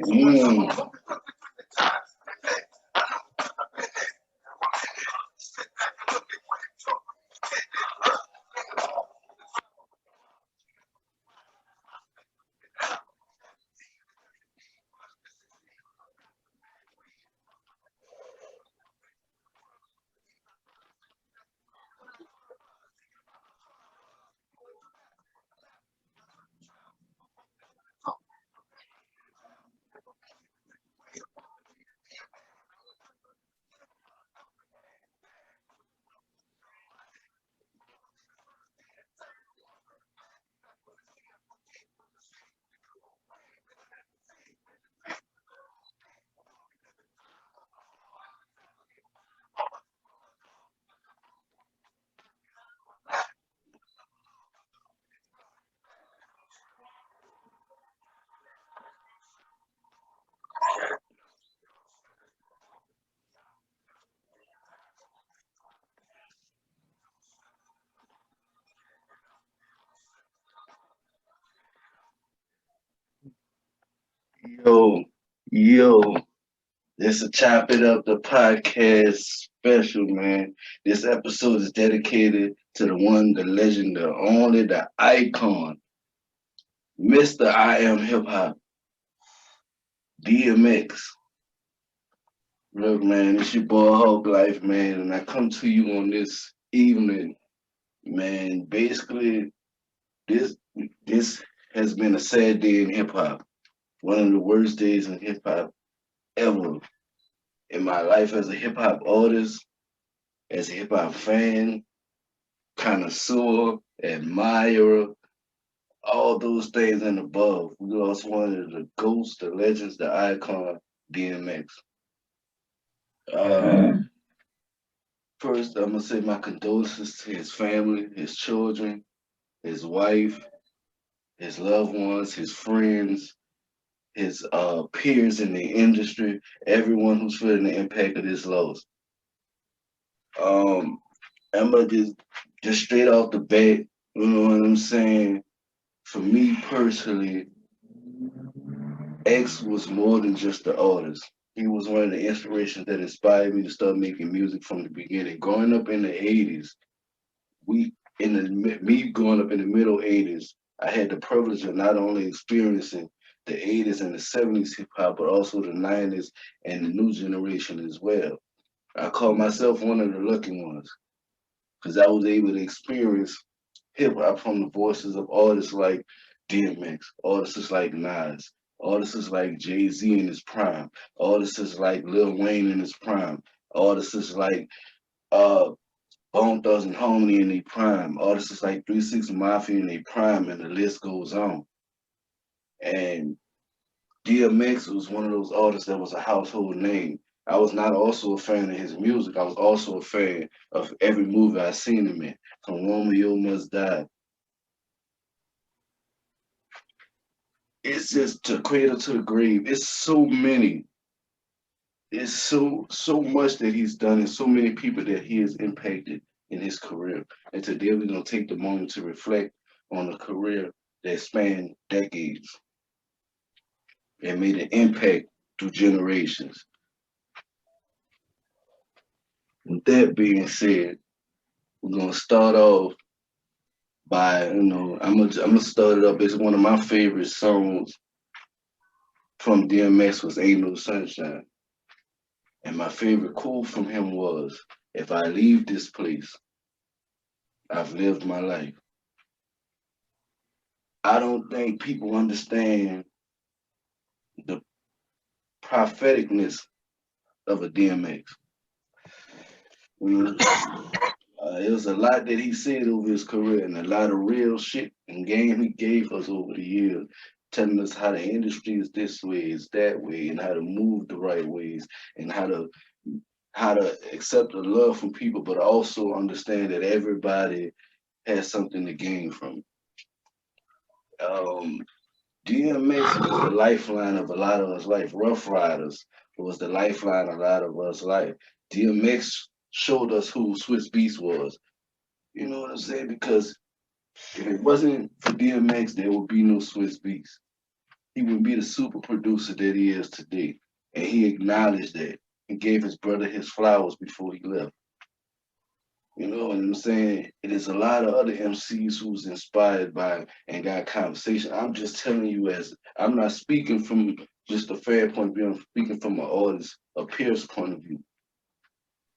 Mm. Yo, yo, this is Chop It Up, the podcast special, man. This episode is dedicated to the one, the legend, the only, the icon, Mr. I Am Hip Hop, DMX. Look, man, it's your boy Hawk Life, man, and I come to you on this evening, man. Basically, this this has been a sad day in hip hop. One of the worst days in hip hop ever. In my life as a hip hop artist, as a hip hop fan, connoisseur, admirer, all those things and above. We lost one of the ghosts, the legends, the icon, DMX. Uh, First, I'm gonna say my condolences to his family, his children, his wife, his loved ones, his friends, his peers in the industry, everyone who's feeling the impact of this loss. Um, I'm gonna just straight off the bat, you know what I'm saying? For me personally, X was more than just the artist. He was one of the inspirations that inspired me to start making music from the beginning. Growing up in the '80s, we in the me growing up in the middle '80s, I had the privilege of not only experiencing the '80s and the '70s hip hop, but also the '90s and the new generation as well. I call myself one of the lucky ones because I was able to experience hip hop from the voices of artists like DMX, artists like Nas, artists like Jay Z in his prime, artists like Lil Wayne in his prime, artists like uh Bone Thugs and Harmony in their prime, artists like 3 6 Mafia in their prime, and the list goes on. And DMX was one of those artists that was a household name. I was not also a fan of his music. I was also a fan of every movie I seen him in, from Romeo Must Die. It's just to cradle to the grave. It's so many. It's so much that he's done, and so many people that he has impacted in his career. And today we're gonna take the moment to reflect on a career that spanned decades and made an impact through generations. With that being said, we're gonna start off by I'm gonna start it up. It's one of my favorite songs from DMX was "Ain't No Sunshine," and my favorite quote from him was, "If I leave this place, I've lived my life. I don't think people understand the propheticness of a DMX. Mm, it was a lot that he said over his career and a lot of real shit and game he gave us over the years, telling us how the industry is this way, is that way, and how to move the right ways, and how to accept the love from people, but also understand that everybody has something to gain from it. DMX was the lifeline of a lot of us life. Rough Riders was the lifeline of a lot of us life. DMX showed us who Swiss Beats was. You know what I'm saying? Because if it wasn't for DMX, there would be no Swiss Beats. He would be the super producer that he is today. And he acknowledged that and gave his brother his flowers before he left. You know what I'm saying? It is a lot of other MCs who's inspired by and got conversation. I'm just telling you, as I'm not speaking from just a fair point of view, I'm speaking from an artist, a peer's point of view.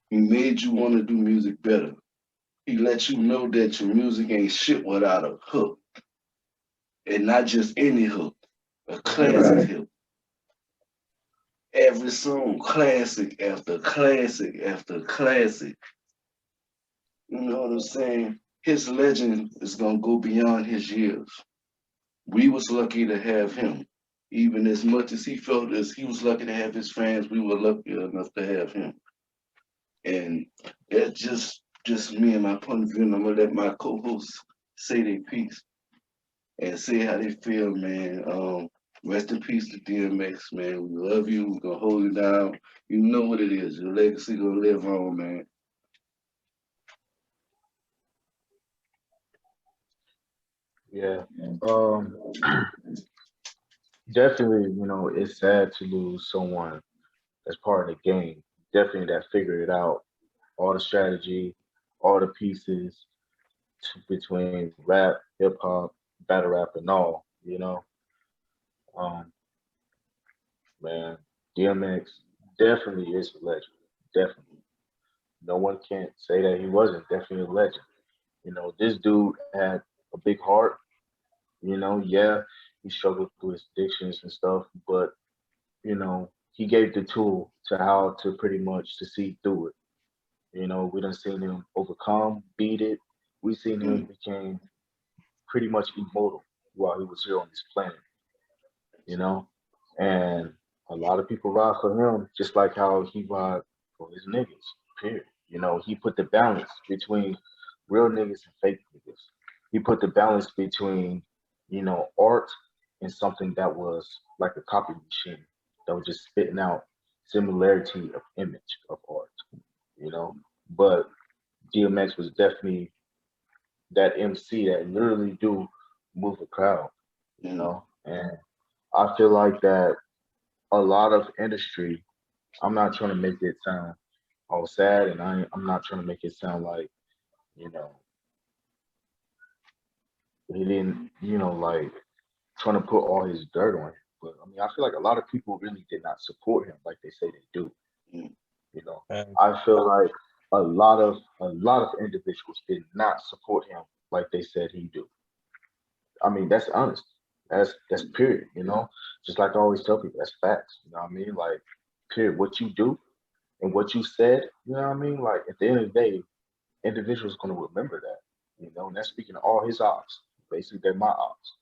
He made you want to do music better. He let you know that your music ain't shit without a hook. And not just any hook, a classic Right. hook. Every song, classic after classic after classic. You know what I'm saying? His legend is gonna go beyond his years. We was lucky to have him. Even as much as he felt as he was lucky to have his fans, we were lucky enough to have him. And that's just me and my point of view. And I'm gonna let my co-hosts say their piece and say how they feel, man. Rest in peace to DMX, man. We love you. We're gonna hold you down. You know what it is. Your legacy gonna live on, man. Yeah. Um, Definitely, it's sad to lose someone that's part of the game. Definitely that figured it out, all the strategy, all the pieces between rap, hip hop, battle rap, and all. Um, man, DMX definitely is a legend. Definitely, no one can't say that he wasn't. Definitely a legend. This dude had a big heart. Yeah, he struggled through his addictions and stuff, but he gave the tool to how to pretty much to see through it. We done seen him overcome, beat it. We seen him Mm, became pretty much immortal while he was here on this planet, you know? And a lot of people ride for him, just like how he ride for his niggas, period. He put the balance between real niggas and fake niggas. He put the balance between, art and something that was like a copy machine that was just spitting out similarity of image of art, you know. But DMX was definitely that MC that literally do move a crowd, mm, and I feel like that a lot of industry. I'm not trying to make it sound all sad, and I'm not trying to make it sound like you know he didn't like trying to put all his dirt on him. But I mean, I feel like a lot of people really did not support him like they say they do. mm, You know, And I feel like a lot of individuals did not support him like they said he do. I mean, that's honest. That's mm, period. Just like I always tell people, that's facts. You know what I mean? Like, period. What you do and what you said. You know what I mean? Like at the end of the day, individuals gonna remember that. And that's speaking to all his ops. Basically, they're my ops.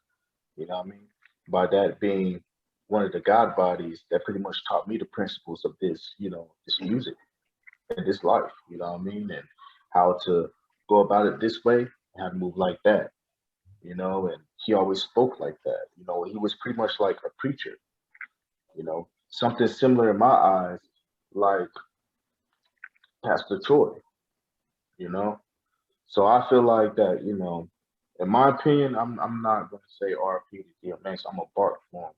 You know what I mean? By that being one of the God bodies that pretty much taught me the principles of this mm, music and this life. You know what I mean? And how to go about it this way and how to move like that. And he always spoke like that. He was pretty much like a preacher. Something similar in my eyes, like Pastor Troy. You know, so I feel like that. In my opinion, I'm not gonna say R.I.P. to DMX. I'm a bark for him.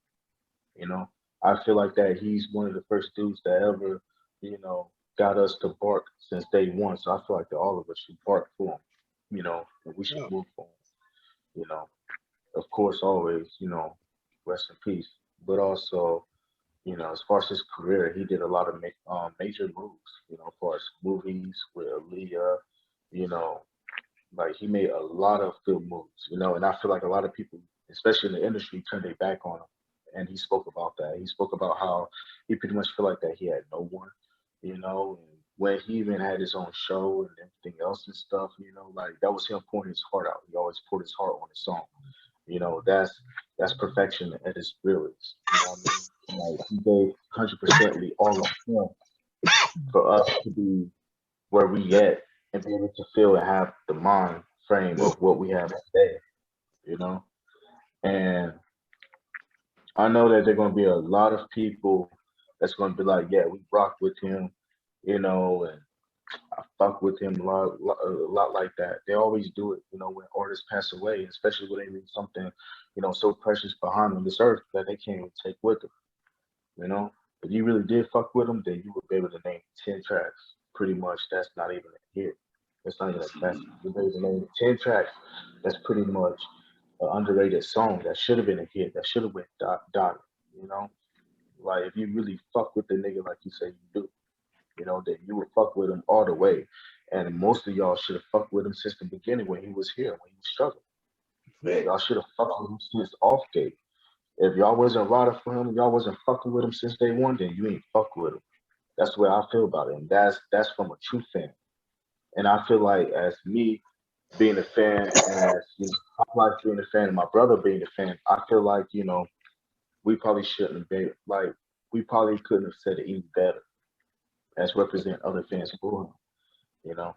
You know, I feel like that he's one of the first dudes that ever, got us to bark since day one. So I feel like that all of us should bark for him. And we should yeah, move for him. You know, of course, always, rest in peace. But also, as far as his career, he did a lot of major moves. As far as movies with Aaliyah, you know, Like he made a lot of good moves, you know, and I feel like a lot of people, especially in the industry, turned their back on him. And he spoke about that. He spoke about how he pretty much felt like that he had no one, you know, and when he even had his own show and everything else and stuff, you know, like that was him pouring his heart out. He always poured his heart on his song. You know, that's perfection at its realest. You know what I mean? Like he gave 100% all of him for us to be where we at and be able to feel and have the mind frame of what we have today, you know? And I know that there are going to be a lot of people that's going to be like, yeah, we rock with him, you know, and I fuck with him a lot like that. They always do it, you know, when artists pass away, especially when they leave something, you know, so precious behind on this earth that they can't even take with them, you know? If you really did fuck with them, then you would be able to name 10 tracks. Pretty much that's not even a hit. That's not even a classic. You'll be able to name 10 tracks. That's pretty much an underrated song that should have been a hit. That should have went dot, you know? Like if you really fuck with the nigga like you say you do, you know, that you would fuck with him all the way. And most of y'all should have fucked with him since the beginning when he was here, when he was struggling. Y'all Facts. should have fucked with him since off gate. If y'all wasn't riding for him, y'all wasn't fucking with him since day one, then you ain't fuck with him. That's the way I feel about it. And that's from a true fan. And I feel like as me being a fan, as you know, my wife being a fan, and my brother being a fan, I feel like, you know, we probably shouldn't have been like we probably couldn't have said it even better as represent other fans for him, you know.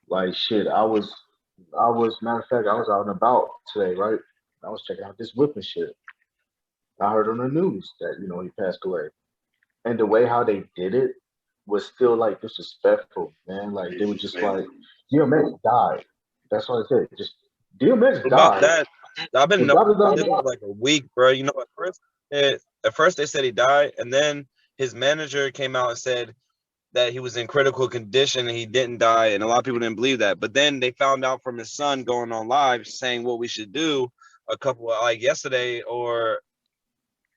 Like shit, I was matter of fact, I was out and about today, right? I was checking out this whipping shit. I heard on the news that, you know, he passed away. And the way how they did it was still like disrespectful, man. Like they were just like, Disrespectful. DMX died. That's what I said. Just DMX About died. that, I've been And knowing blah blah blah about it blah. for like a week, bro. You know, at first they said he died, and then his manager came out and said that he was in critical condition and he didn't die, and a lot of people didn't believe that. But then they found out from his son going on live saying what we should do a couple like yesterday, or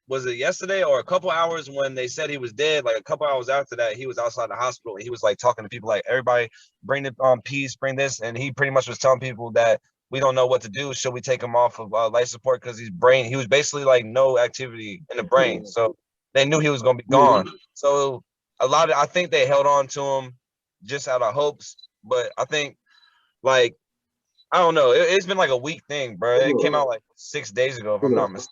was it yesterday or a couple hours when they said he was dead? Like a couple hours after that, he was outside the hospital and he was like talking to people like, everybody bring the peace, bring this, and he pretty much was telling people that we don't know what to do. Should we take him off of life support because he was basically like no activity in the brain, so they knew he was gonna be Yeah, gone. So I think they held on to him just out of hopes, but I think like I don't know, it's been like a week thing, bro. It came look, out like 6 days ago, if I'm not look. mistaken.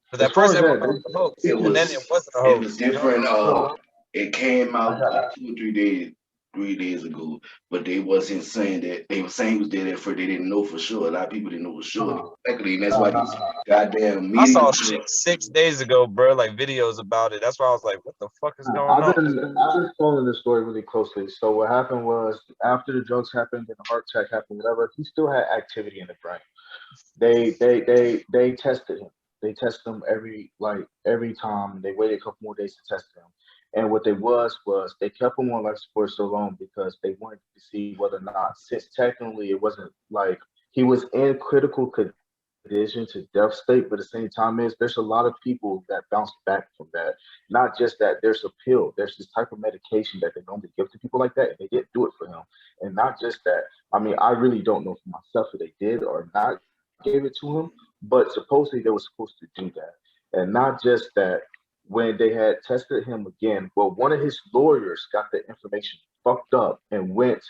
Because As at far first as everyone that, thought it was a hoax, It and then it was wasn't a it was hoax. You know? different. look, It came I out got like 2 or 3 days ago, but they wasn't saying that they were saying he was dead at first. They didn't know for sure. A lot of people didn't know for sure no, exactly, and that's no, why no, these no. goddamn I media. saw shit 6 days ago, bro, like videos about it. That's why I was like, what the fuck is going on? I've been following this story really closely. So what happened was after the drugs happened and the heart attack happened, whatever, he still had activity in the brain. They tested him. They tested him every time. They waited a couple more days to test him. And what they was they kept him on life support so long because they wanted to see whether or not, since technically it wasn't like he was in critical condition to death state, but at the same time is there's a lot of people that bounce back from that. Not just that, there's a pill, there's this type of medication that they normally give to people like that, and they didn't do it for him. And not just that, I mean, I really don't know for myself if they did or not gave it to him, but supposedly they were supposed to do that. And not just that, when they had tested him again, well, one of his lawyers got the information fucked up and went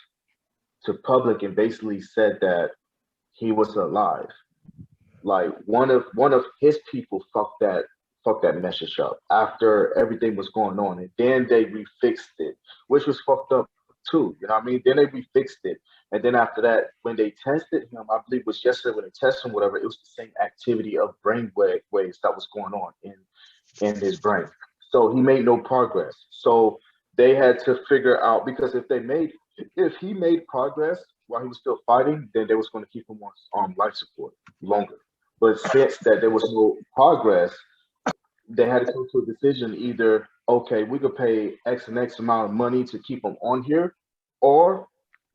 to public and basically said that he was alive. Like one of his people fucked that message up after everything was going on, and then they refixed it, which was fucked up too. You know what I mean? Then they refixed it, and then after that, when they tested him, I believe it was yesterday when they tested him, whatever, it was the same activity of waves that was going on in his brain. So he made no progress. So they had to figure out, because if he made progress while he was still fighting, then they was going to keep him on life support longer. But since that there was no progress, they had to come to a decision, either okay, we could pay X and X amount of money to keep him on here, or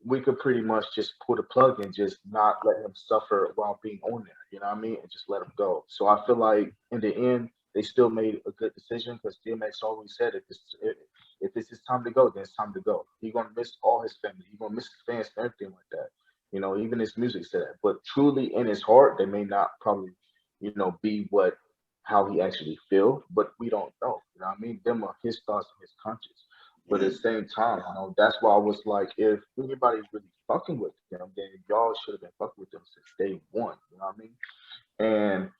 we could pretty much just pull the plug and just not let him suffer while being on there. You know what I mean? And just let him go. So I feel like in the end they still made a good decision, because DMX always said if it's his time to go, then it's time to go. He's gonna miss all his family. He's gonna miss his fans and everything like that. You know, even his music said that. But truly in his heart, they may not probably, be what how he actually feel, but we don't know. You know what I mean? Them are his thoughts and his conscience. But at Yeah. the same time, that's why I was like, if anybody's really fucking with them, then y'all should have been fucking with them since day one. You know what I mean? And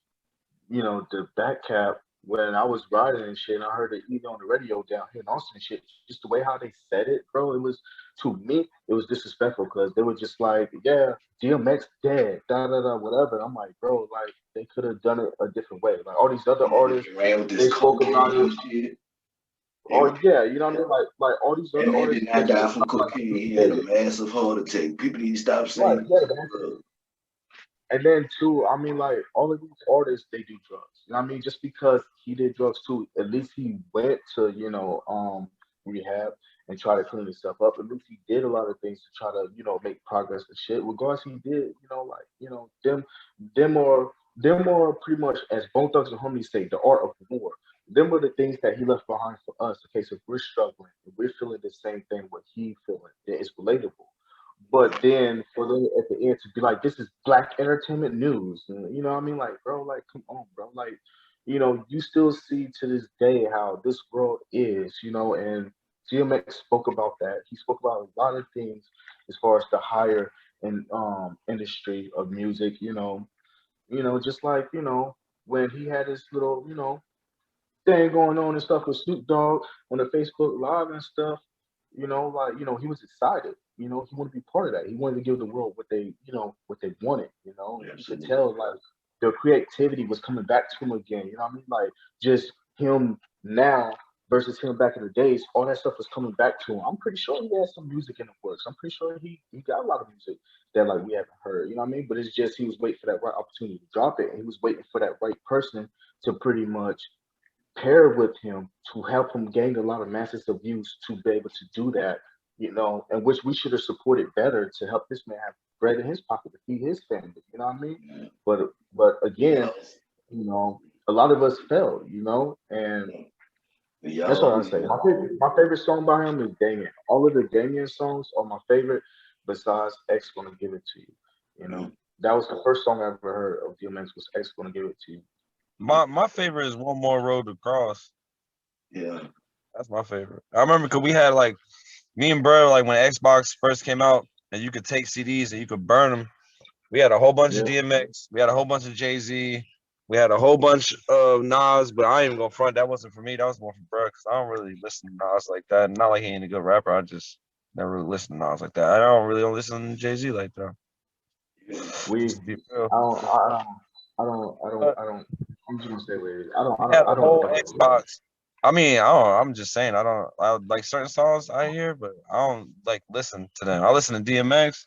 the back cap when I was riding and shit, and I heard it even on the radio down here in Austin and shit, just the way how they said it, bro, it was to me, it was disrespectful because they were just like, yeah, DMX dead, da da da, whatever. And I'm like, bro, like they could have done it a different way. Like all these other And then artists, he ran with this they spoke about cocaine it. shit. Oh Everything. yeah, you know what I mean? Like all these other And man artists, did they not die spoke from about cocaine. like He they had a did. massive heart attack. People need to stop Right, saying yeah, he's man. drugs. And then too, I mean, like all of these artists, they do drugs. You know what I mean? Just because he did drugs too, at least he went to, rehab and try to clean himself up. At least he did a lot of things to try to, make progress and shit. Regardless, he did, them are pretty much as Bone Thugs and Homies say, the art of war. Them were the things that he left behind for us. In case if we're struggling, if we're feeling the same thing what he feeling, then it's relatable. But then for them at the end to be like, this is black entertainment news. And, you know what I mean? Like, bro, like, come on, bro. Like, you still see to this day how this world is, and DMX spoke about that. He spoke about a lot of things as far as the higher industry of music, just like, when he had his little, thing going on and stuff with Snoop Dogg on the Facebook Live and stuff, like, he was excited. He wanted to be part of that. He wanted to give the world what they wanted, and you could Absolutely. tell like the creativity was coming back to him again. You know what I mean? Like just him now versus him back in the days, all that stuff was coming back to him. I'm pretty sure he had some music in the works. I'm pretty sure he got a lot of music that like we haven't heard. You know what I mean? But it's just he was waiting for that right opportunity to drop it, and he was waiting for that right person to pretty much pair with him to help him gain a lot of masses of views to be able to do that, and which we should have supported better to help this man have bread in his pocket to feed his family. You know what I mean? Yeah. But Yeah. again, a lot of us failed, and that's what I Y'all, say. My favorite song by him is Damien. All of the Damien songs are my favorite, besides X Gonna Give It to You. You know, mm, that was the first song I ever heard of DMX was X Gonna Give It to You. My favorite is One More Road to Cross. yeah. That's my favorite. I remember because we had like me and bro, like when Xbox first came out and you could take CDs and you could burn them. We had a whole bunch of Yeah. DMX. We had a whole bunch of Jay-Z. We had a whole bunch of Nas, but I ain't even gonna front. That wasn't for me. That was more for bro because I don't really listen to Nas like that. Not like he ain't a good rapper. I just never really listen to Nas like that. I don't listen to Jay-Z like that. Yeah. We Just to be real. I don't But I don't I'm just gonna say what it is. I don't we I had don't I a don't whole fuck with it. Xbox. I mean, I don't. I'm just saying. I like certain songs I hear, but I don't like listen to them. I listen to DMX,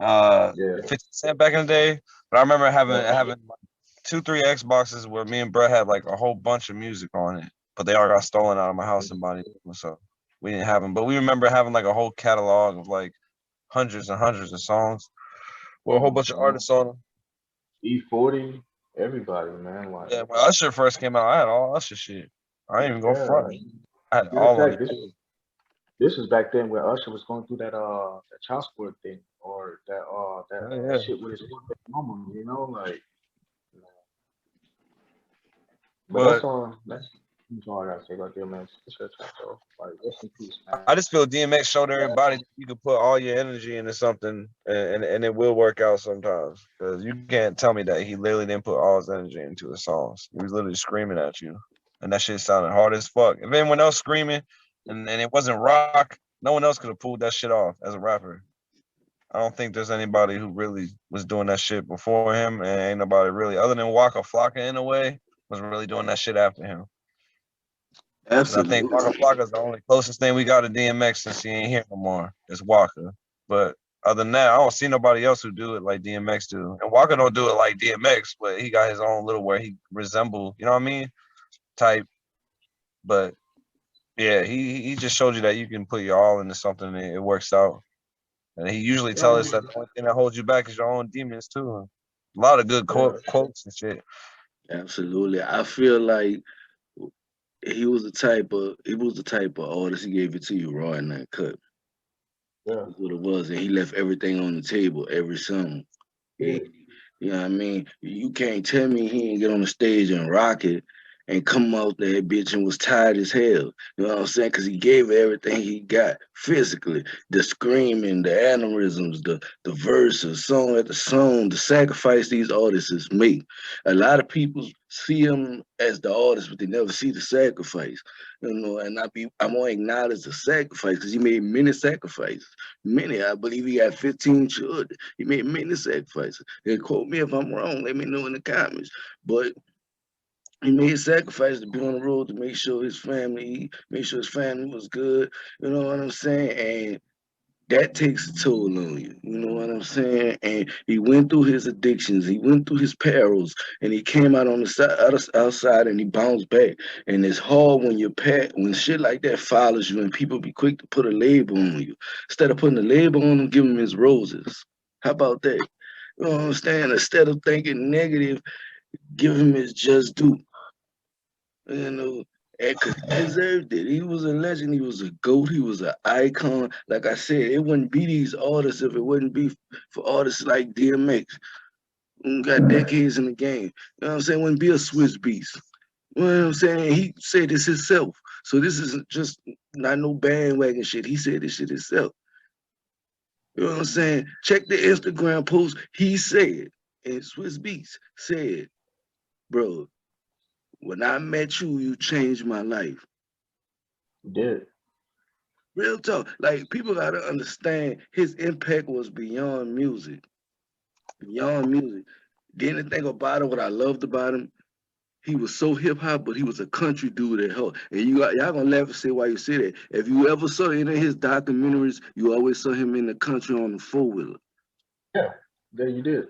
Yeah. 50 Cent back in the day. But I remember having Yeah. having like two, three Xboxes where me and Brett had like a whole bunch of music on it, but they all got stolen out of my house and body. So we didn't have them. But we remember having like a whole catalog of like hundreds and hundreds of songs with a whole bunch of Mhm. artists on them. E40, everybody, man. Like, Yeah, when Usher first came out, I had all Usher shit. I ain't even go yeah. front. I had Matter of all of fact, it. this was back then where Usher was going through that child support thing or Yeah, that yeah. shit with his mama, like. But But that's all I gotta say about them, man. It's your time, bro. Like, rest in peace, man. I just feel DMX showed everybody that you can put all your energy into something and it will work out sometimes. Because you can't tell me that he literally didn't put all his energy into his songs. He was literally screaming at you. And that shit sounded hard as fuck. If anyone else screaming and it wasn't rock, no one else could have pulled that shit off as a rapper. I don't think there's anybody who really was doing that shit before him, and ain't nobody really, other than Waka Flocka in a way, was really doing that shit after him. Because I think Waka Absolutely. Flocka is the only closest thing we got to DMX since he ain't here no more. It's Waka. But other than that, I don't see nobody else who do it like DMX do. And Waka don't do it like DMX, but he got his own little where he resemble, you know what I mean? Type. But yeah, he just showed you that you can put your all into something and it works out. And he usually tells us Yeah, that the only thing that holds you back is your own demons too. A lot of good yeah. quotes and shit. Absolutely. I feel like he was the type of artist he gave it to you raw and uncut. Yeah. That's what it was. And he left everything on the table, every song. Yeah. He, you know what I mean? You can't tell me he didn't get on the stage and rock it and come out there, bitch, and was tired as hell. You know what I'm saying? Because he gave it everything he got physically. The screaming, the aneurysms, the verses, song after song, the sacrifice these artists make. A lot of people see him as the artist, but they never see the sacrifice. You know, and I want to acknowledge the sacrifice because he made many sacrifices. Many, I believe he got 15 children. He made many sacrifices. And quote me if I'm wrong. Let me know in the comments. But he made sacrifices to be on the road to make sure his family was good. You know what I'm saying? And that takes a toll on you. You know what I'm saying? And he went through his addictions, he went through his perils, and he came out on the outside and he bounced back. And it's hard when when shit like that follows you and people be quick to put a label on you. Instead of putting a label on him, give him his roses. How about that? You know what I'm saying? Instead of thinking negative, give him his just due. You know, because he deserved it. He was a legend. He was a goat. He was an icon. Like I said, it wouldn't be these artists if it wouldn't be for artists like DMX, who got decades in the game. You know what I'm saying? Wouldn't be a Swiss beast. You know what I'm saying? He said this himself. So this isn't just not no bandwagon shit. He said this shit himself. You know what I'm saying? Check the Instagram post. He said, and Swiss Beats said, bro, when I met you, you changed my life. He did. Real talk. Like people gotta understand his impact was beyond music. Beyond music. Then the thing about it, what I loved about him, he was so hip hop, but he was a country dude at heart. And y'all gonna laugh and say why you say that. If you ever saw any of his documentaries, you always saw him in the country on the four wheeler. Yeah. Yeah, you did.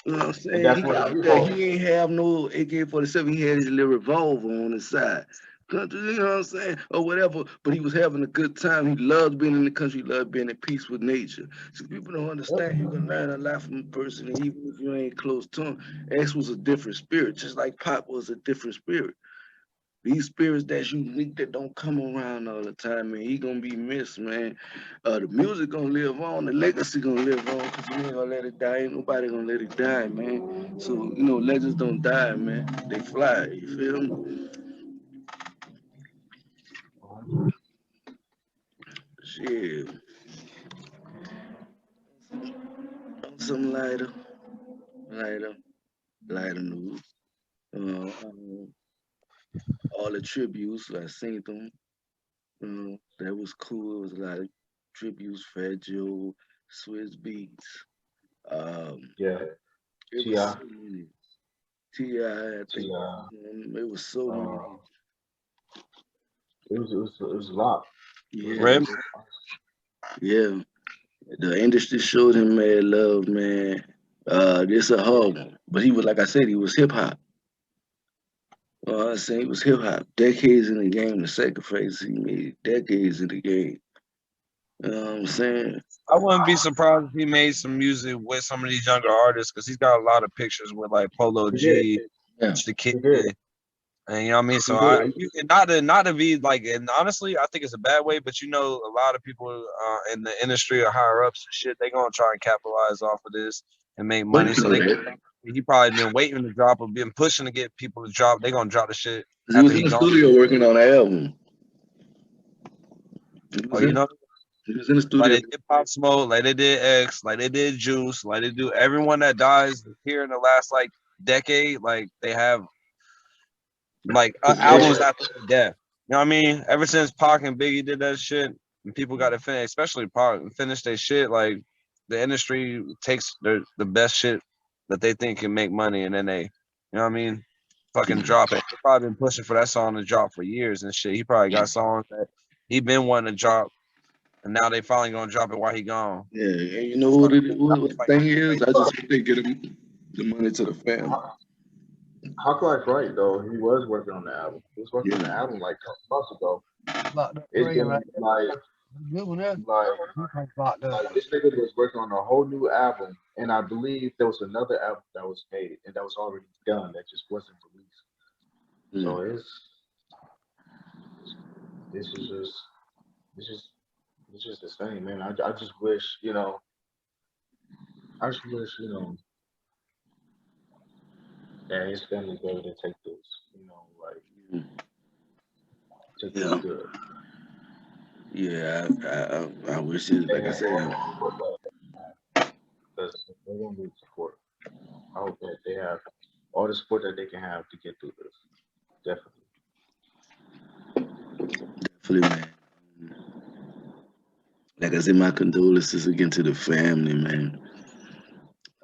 You know what I'm And saying? that's He what out he there, was. he ain't have no AK-47, he had his little revolver on his side. Country, you know what I'm saying? Or whatever, but he was having a good time. He loved being in the country, he loved being at peace with nature. So people don't Yep. understand you can learn a lot from a person, and even if you ain't close to him. X was a different spirit, just like Pop was a different spirit. These spirits that's unique that don't come around all the time, man. He gonna be missed, man. The music gonna live on, the legacy gonna live on, cause we ain't gonna let it die. Ain't nobody gonna let it die, man. So you know, legends don't die, man. They fly. You feel me? 100. Shit. On some lighter, lighter news. All the tributes, I seen them. That was cool. It was a lot of tributes, Fat Joe, Swiss Beats. Um, Yeah. it was T.I. so many. T.I. think T.I. it was so many. It was a lot. It was, Yeah, it Rim. was yeah. The industry showed him mad love, man. This a hard one, but he was like I said, he was hip hop. I'm saying he was hip hop. Decades in the game, the sacrifice he made. Decades in the game. You know what I'm saying? I wouldn't be surprised if he made some music with some of these younger artists because he's got a lot of pictures with like Polo he did. G, Yeah. the Kid, He did. and you know what I mean. He So did. not to be like, and honestly, I think it's a bad way. But you know, a lot of people in the industry or higher ups and shit, they gonna try and capitalize off of this and make But money. you So know they that. he probably been waiting to drop or been pushing to get people to drop. They gonna drop the shit He after was in he the gone. studio working on an album. He Oh, was you in, know, he was in the like studio. they did Pop Smoke, like they did X, like they did Juice, like they do everyone that dies here in the last like decade, like they have like albums Possession. after their death. You know what I mean? Ever since Pac and Biggie did that shit, and people got to finish, especially Pac, finish their shit. Like the industry takes the best shit that they think can make money, and then you know what I mean? Fucking drop it. He probably been pushing for that song to drop for years and shit. He probably got songs that he been wanting to drop, and now they finally gonna drop it while he gone. Yeah, and you know So, what the like, thing is? I just hope they get him the money to the family. Hawkeye's right though. He was working on the album. He was working on the Yeah. album like a couple months ago. Locked up It's praying been right there. Good one there. like You come locked up. like this nigga was working on a whole new album, and I believe there was another album that was made and that was already done that just wasn't released. So Mm. this is just this is it's just the same, man. I just wish, I just wish, that his family be able to take this, like take this Yeah, good. yeah. I wish it, They like I have all said, the support because they don't need support. I hope that they have all the support that they can have to get through this. Definitely. definitely, man. Like I said, my condolences again to the family, man.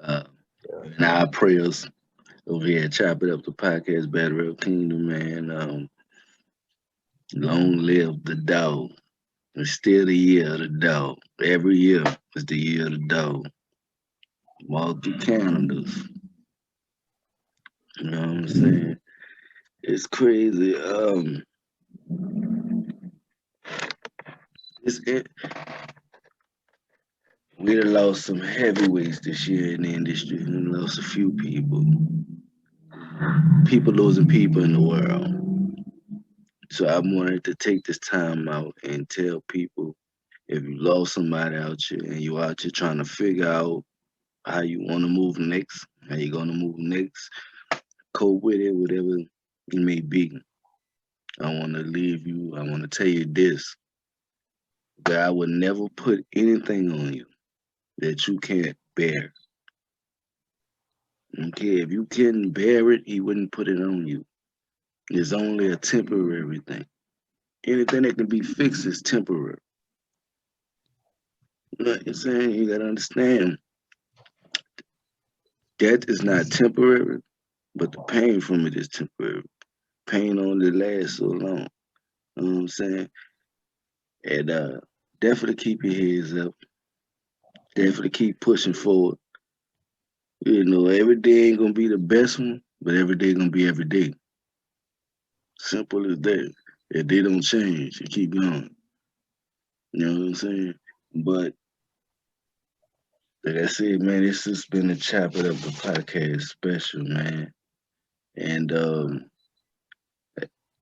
Uh, Yeah. and our prayers over here at Chop It Up the Podcast Battle Rap Kingdom, man. Long live the dog. It's still the year of the dog. Every year is the year of the dog. All through calendars. You know what I'm saying? It's crazy. It, we done lost some heavyweights this year in the industry. We done lost a few people. People losing people in the world. So I wanted to take this time out and tell people if you lost somebody out here and you out here trying to figure out how you want to move next, how you gonna move next, cope with it, whatever it may be. I want to leave you. I want to tell you this: that I would never put anything on you that you can't bear. Okay, if you couldn't bear it, he wouldn't put it on you. It's only a temporary thing. Anything that can be fixed is temporary. You know what I'm saying? You gotta understand that is not temporary, but the pain from it is temporary. Pain only lasts so long. You know what I'm saying? And definitely keep your heads up. Definitely keep pushing forward. You know, every day ain't gonna be the best one, but every day gonna be every day. Simple as that. If they don't change, you keep going. You know what I'm saying? But like I said, man, this has been a Chop It Up the podcast special, man. And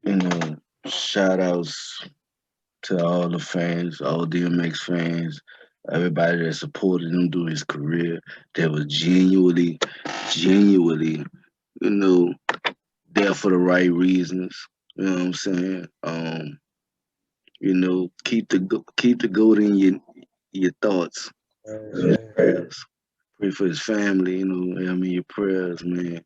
you know, shout outs to all the fans, all DMX fans, everybody that supported him through his career, that was genuinely, you know, there for the right reasons. You know what I'm saying? Keep the goat in your thoughts, your Yeah. prayers. Pray for his family, you know, I mean your prayers, man.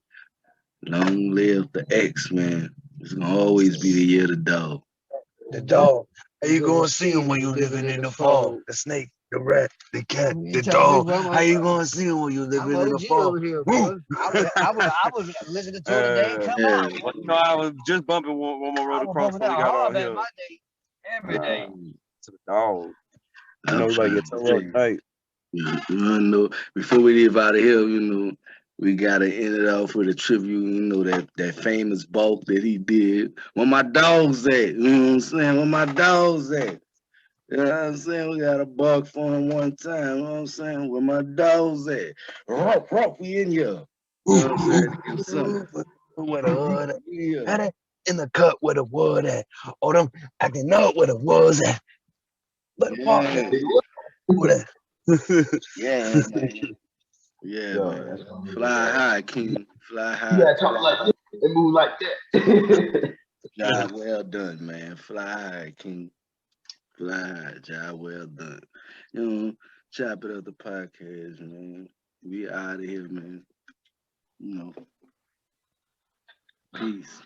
Long live the X, man. It's gonna always be the year of the dog. The dog. How you gonna see him when you living in the fog? The snake, the rat, the cat, You the tell me, dog. bro, How you gonna see him when you I'm living in the OG fog? over here, Woo! bro. I was listening to it the day it come out. Well, you know, I was just bumping one more road I was across bumping before that we got hard on back here. my day, every day. To the dog. You I'm know, we about to trying get to toe tell up you. tight. You know, before we leave out of here, you know, we gotta end it off with a tribute, you know, that famous bulk that he did. Where my dogs at? You know what I'm saying? Where my dogs at? You know what I'm saying? We got a bark for him one time. You know what I'm saying? Where my dogs at? Ruff, ruff, we in here. You know what I'm saying? To give some. Where the hood at? Yeah. Had it in the cut where the wood at. Oh, them acting up where the was at. Let the walk Yeah. over there. Yeah, man. Yeah, Yo, that's man. my nigga, Fly yo. high, King. Fly You high. gotta talk like this and move like that. Job well done, man. Fly high, King. Fly high. Job well done. You know, chop it up the podcast, man. We out of here, man. You know, peace.